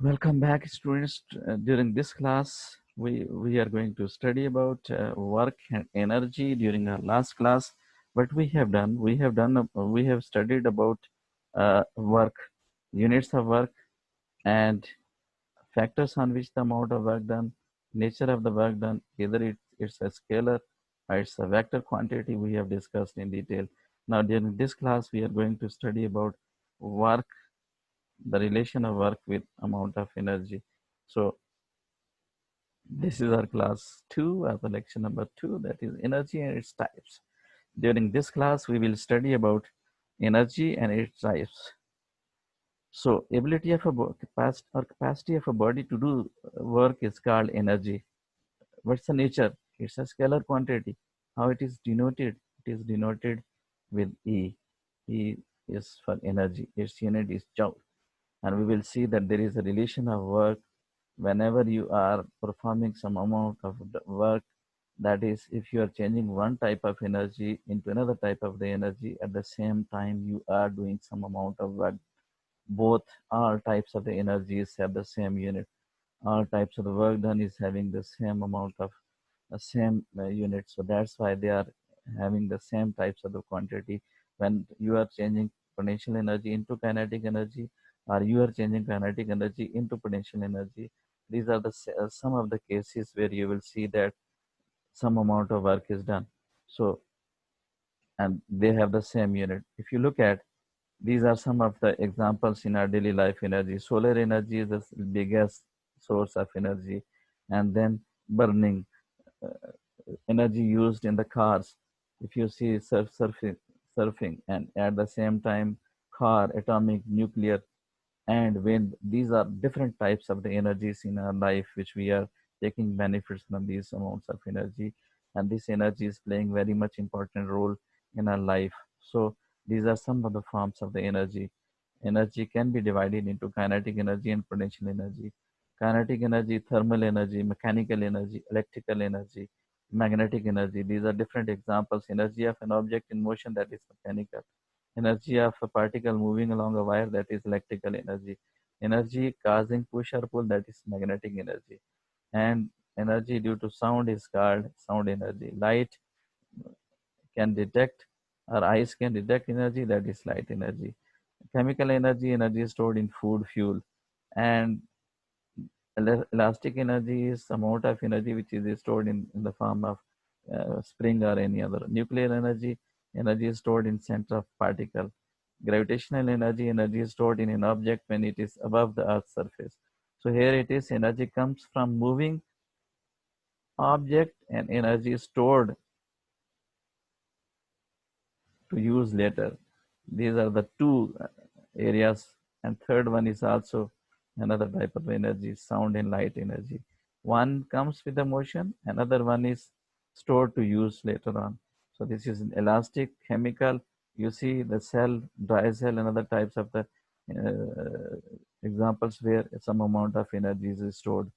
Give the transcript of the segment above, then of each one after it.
Welcome back, students. During this class, we are going to study about work and energy. During our last class, what we have studied about work, units of work, and factors on which the amount of work done, nature of the work done, either it's a scalar or it's a vector quantity. We have discussed in detail. Now, during this class, we are going to study about work, the relation of work with amount of energy. So this is our class 2, our lecture number 2, that is energy and its types. During this class, we will study about energy and its types. So ability of capacity of a body to do work is called energy. What's the nature? It's a scalar quantity. How it is denoted? It is denoted with E. E is for energy. Its unit is joule. And we will see that there is a relation of work whenever you are performing some amount of work. That is, if you are changing one type of energy into another type of the energy, at the same time you are doing some amount of work. Both all types of the energies have the same unit. All types of the work done is having the same amount of same unit. So that's why they are having the same types of the quantity. When you are changing potential energy into kinetic energy, or you are changing kinetic energy into potential energy, these are the some of the cases where you will see that some amount of work is done. So, and they have the same unit. If you look at, these are some of the examples in our daily life energy. Solar energy is the biggest source of energy, and then burning energy used in the cars. If you see surfing, and at the same time, car, atomic, nuclear, and wind, these are different types of the energies in our life, which we are taking benefits from these amounts of energy. And this energy is playing very much important role in our life. So these are some of the forms of the energy. Energy can be divided into kinetic energy and potential energy. Kinetic energy, thermal energy, mechanical energy, electrical energy, magnetic energy. These are different examples. Energy of an object in motion, that is mechanical. Energy of a particle moving along a wire, that is electrical energy. Energy causing push or pull, that is magnetic energy. And energy due to sound is called sound energy. Light can detect, or eyes can detect energy, that is light energy. Chemical energy, energy stored in food, fuel. And elastic energy is amount of energy which is stored in the form of spring or any other. Nuclear energy, energy is stored in center of particle. Gravitational energy, energy is stored in an object when it is above the earth's surface. So here it is, energy comes from moving object, and energy is stored to use later. These are the two areas. And third one is also another type of energy, sound and light energy. One comes with the motion, another one is stored to use later on. So this is an elastic, chemical. You see the cell, dry cell, and other types of the examples where some amount of energy is stored.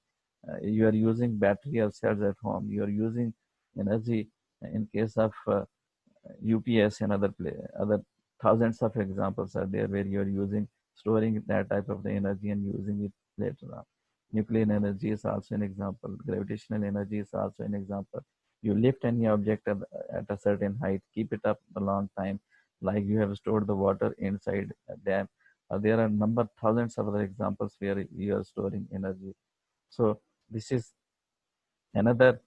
You are using battery or cells at home. You are using energy in case of UPS and other thousands of examples are there where you are using, storing that type of the energy and using it later on. Nuclear energy is also an example. Gravitational energy is also an example. You lift any object at a certain height, keep it up a long time, like you have stored the water inside a dam. There are number thousands of other examples where you are storing energy. So this is another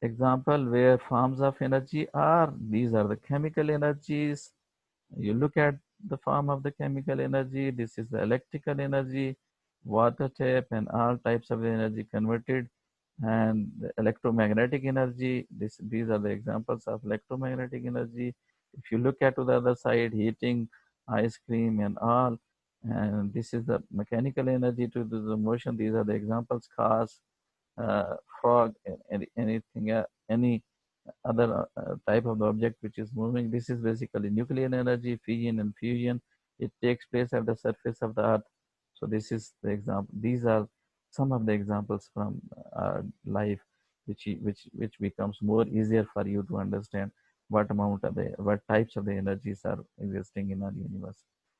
example where forms of energy are, these are the chemical energies. You look at the form of the chemical energy. This is the electrical energy, water tap, and all types of energy converted. And the electromagnetic energy, these are the examples of electromagnetic energy. If you look at to the other side, heating, ice cream, and all. And this is the mechanical energy to the motion. These are the examples: cars, frog, and anything, any other type of the object which is moving. This is basically nuclear energy, fission and fusion. It takes place at the surface of the earth. So this is the example. These are some of the examples from life, which becomes more easier for you to understand what types of the energies are existing in our universe.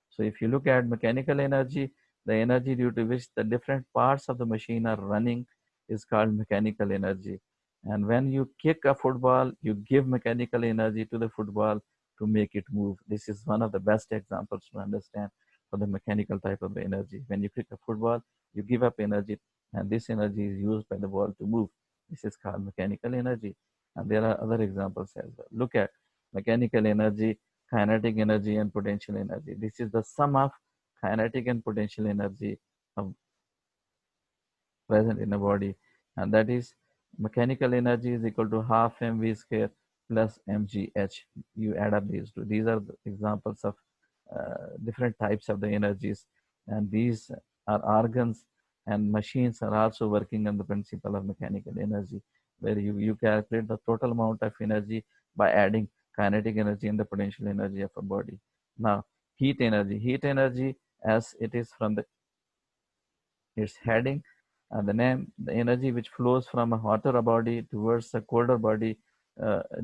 So if you look at mechanical energy, The energy due to which the different parts of the machine are running is called mechanical energy. And when you kick a football, you give mechanical energy to the football to make it move. This is one of the best examples to understand for the mechanical type of energy. When you kick a football, you give up energy, and this energy is used by the ball to move. This is called mechanical energy. And there are other examples as well. Look at mechanical energy, kinetic energy, and potential energy. This is the sum of kinetic and potential energy of present in a body, and that is mechanical energy is equal to half mv square plus mgh. You add up these two. These are the examples of different types of the energies, and these are organs and machines are also working on the principle of mechanical energy, where you calculate the total amount of energy by adding kinetic energy and the potential energy of a body. Now, heat energy, as it is from the its heading, the name, the energy which flows from a hotter body towards a colder body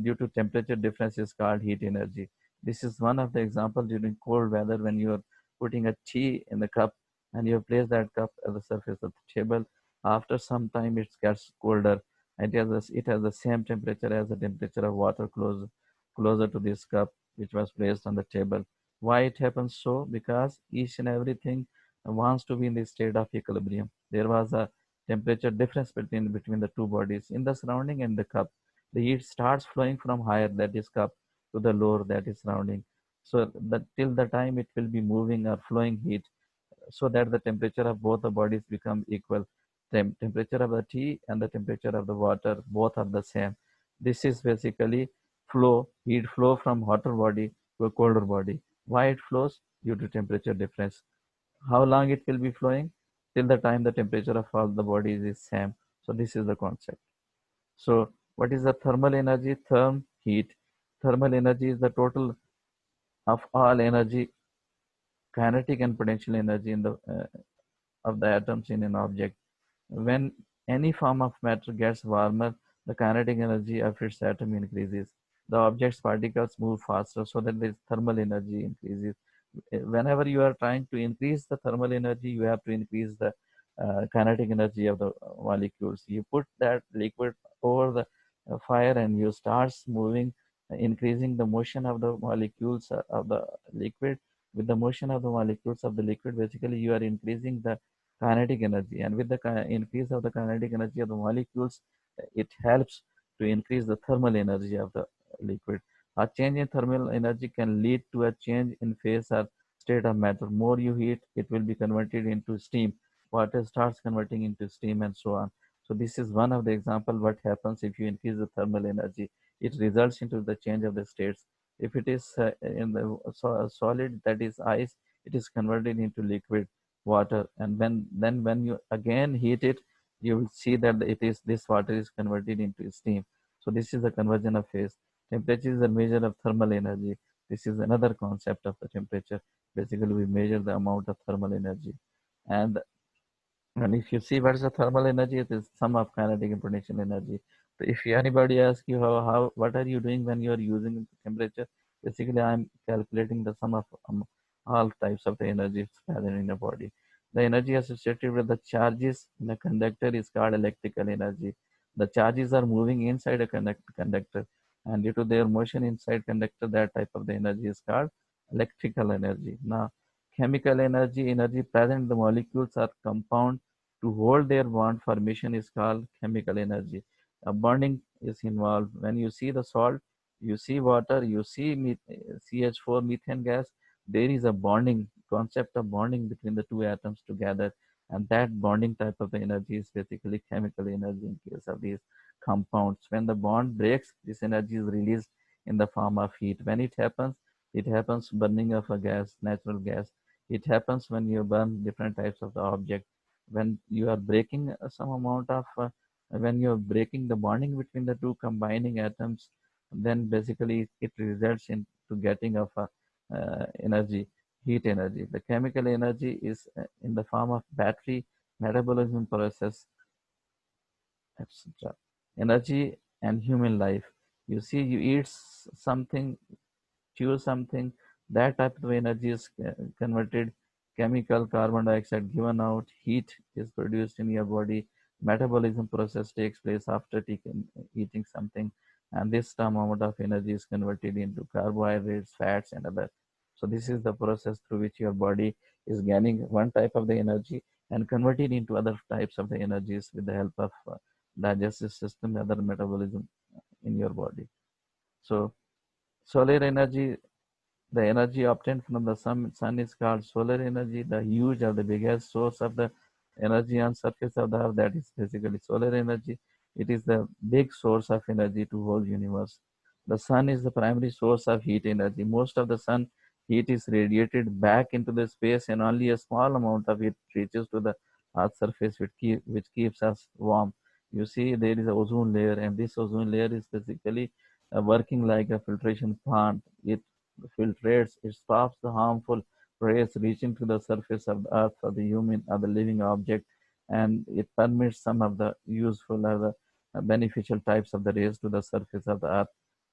due to temperature difference is called heat energy. This is one of the examples during cold weather when you are putting a tea in the cup and you place that cup at the surface of the table. After some time, it gets colder. It has the same temperature as the temperature of water closer to this cup which was placed on the table. Why it happens so? Because each and everything wants to be in the state of equilibrium. There was a temperature difference between the two bodies in the surrounding and the cup. The heat starts flowing from higher, that is cup, to the lower, that is surrounding. So that till the time it will be moving or flowing heat, so that the temperature of both the bodies become equal. Temperature of the tea and the temperature of the water both are the same. This is basically heat flow from hotter body to a colder body. Why it flows? Due to temperature difference. How long it will be flowing? Till the time the temperature of all the bodies is same. So this is the concept. So what is the thermal energy? Heat. Thermal energy is the total of all energy, kinetic and potential energy in the of the atoms in an object. When any form of matter gets warmer, the kinetic energy of its atom increases. The object's particles move faster, so that the thermal energy increases. Whenever you are trying to increase the thermal energy, you have to increase the kinetic energy of the molecules. You put that liquid over the fire and you start moving, increasing the motion of the molecules of the liquid. With the motion of the molecules of the liquid, basically you are increasing the kinetic energy, and with the increase of the kinetic energy of the molecules, it helps to increase the thermal energy of the liquid. A change in thermal energy can lead to a change in phase or state of matter. More you heat, it will be converted into steam. Water starts converting into steam, and so on. So this is one of the example what happens if you increase the thermal energy. It results into the change of the states. If it is in the solid, that is ice, it is converted into liquid water, and when you again heat it, you will see that this water is converted into steam. So this is the conversion of phase. Temperature is a measure of thermal energy. This is another concept of the temperature. Basically, we measure the amount of thermal energy. And if you see what is the thermal energy, it is sum of kinetic and potential energy. So if anybody asks you what are you doing when you are using temperature, basically I'm calculating the sum of all types of the energies present in the body. The energy associated with the charges in a conductor is called electrical energy. The charges are moving inside a conductor, and due to their motion inside conductor, that type of the energy is called electrical energy. Now, chemical energy present in the molecules or compound to hold their bond formation is called chemical energy. Bonding is involved. When you see the salt, you see water, you see CH4 methane gas, there is a bonding concept of bonding between the two atoms together. And that bonding type of energy is basically chemical energy in case of these compounds. When the bond breaks, this energy is released in the form of heat. When it happens burning of a gas, natural gas. It happens when you burn different types of the object. When you are breaking some amount of when you're breaking the bonding between the two combining atoms, then basically it results into getting of energy, heat energy. The chemical energy is in the form of battery, metabolism process, etc. Energy and human life. You see, you eat something, choose something, that type of energy is converted chemical carbon dioxide given out, heat is produced in your body, metabolism process takes place after eating something, and this amount of energy is converted into carbohydrates, fats, and other. So this is the process through which your body is gaining one type of the energy and converting into other types of the energies with the help of digestive system, other metabolism in your body. So solar energy, the energy obtained from the sun is called solar energy. The huge or the biggest source of the energy on surface of the earth, that is basically solar energy. It is the big source of energy to whole universe. The sun is the primary source of heat energy. Most of the sun heat is radiated back into the space, and only a small amount of it reaches to the earth surface, which keeps us warm. You see, there is a ozone layer, and this ozone layer is basically working like a filtration plant. It filtrates, it stops the harmful rays reaching to the surface of the earth or the human or the living object, and it permits some of the useful or the beneficial types of the rays to the surface of the earth.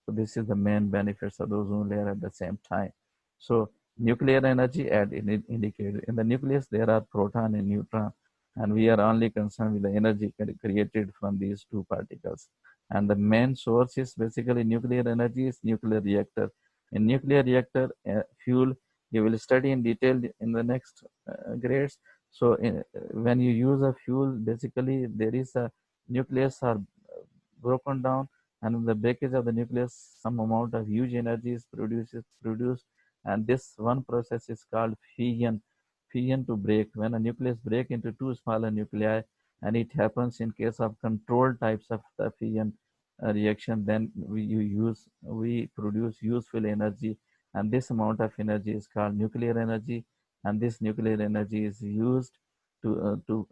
So this is the main benefits of the ozone layer at the same time. So nuclear energy as indicated in the nucleus, there are proton and neutron, and we are only concerned with the energy created from these two particles. And the main source is basically nuclear energy is nuclear reactor. In nuclear reactor fuel, you will study in detail in the next grades. So when you use a fuel, basically there is a nucleus are broken down, and in the breakage of the nucleus, some amount of huge energy is produced, and this one process is called fission. Fission to break, when a nucleus break into two smaller nuclei, and it happens in case of controlled types of the fission reaction, then we produce useful energy, and this amount of energy is called nuclear energy, and this nuclear energy is used to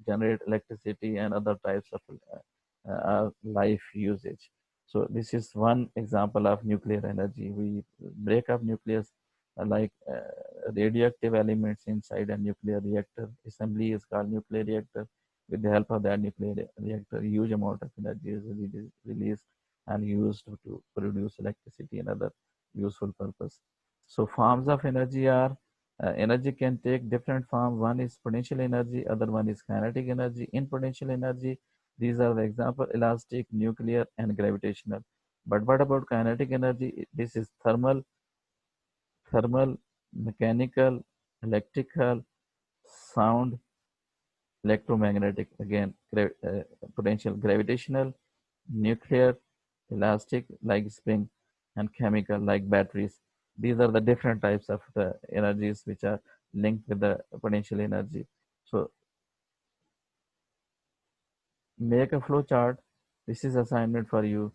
generate electricity and other types of life usage. So this is one example of nuclear energy. We break up nucleus like radioactive elements inside a nuclear reactor. Assembly is called nuclear reactor. With the help of that nuclear reactor, huge amount of energy is released and used to produce electricity and other useful purpose. So forms of energy are energy can take different form. One is potential energy, other one is kinetic energy. In potential energy, these are the example: elastic, nuclear, and gravitational. But what about kinetic energy? This is thermal, mechanical, electrical, sound, electromagnetic. Again, potential, gravitational, nuclear, elastic like spring, and chemical like batteries. These are the different types of the energies which are linked with the potential energy. So make a flow chart. This is assignment for you.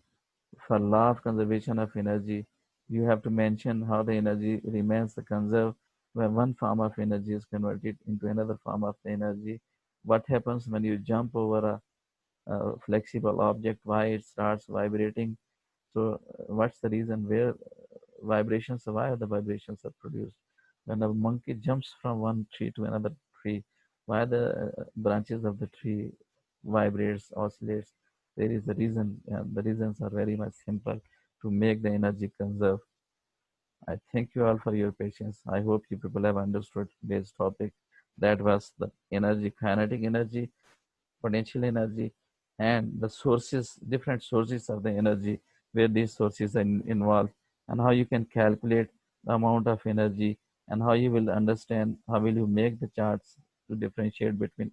For law of conservation of energy, you have to mention how the energy remains conserved when one form of energy is converted into another form of the energy. What happens when you jump over a flexible object, why it starts vibrating? So what's the reason where why the vibrations are produced? When a monkey jumps from one tree to another tree, why the branches of the tree vibrates, oscillates? There is a reason, and the reasons are very much simple to make the energy conserve. I thank you all for your patience. I hope you people have understood today's topic. That was the energy, kinetic energy, potential energy, and the sources, different sources of the energy, where these sources are involved, and how you can calculate the amount of energy, and how you will understand, how will you make the charts to differentiate between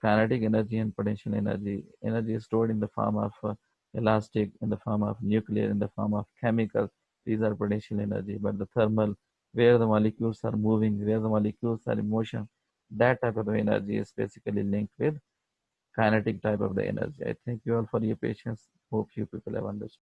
kinetic energy and potential energy. Energy is stored in the form of elastic, in the form of nuclear, in the form of chemical. These are potential energy, but the thermal, where the molecules are moving, where the molecules are in motion, that type of energy is basically linked with kinetic type of the energy. I thank you all for your patience. Hope you people have understood.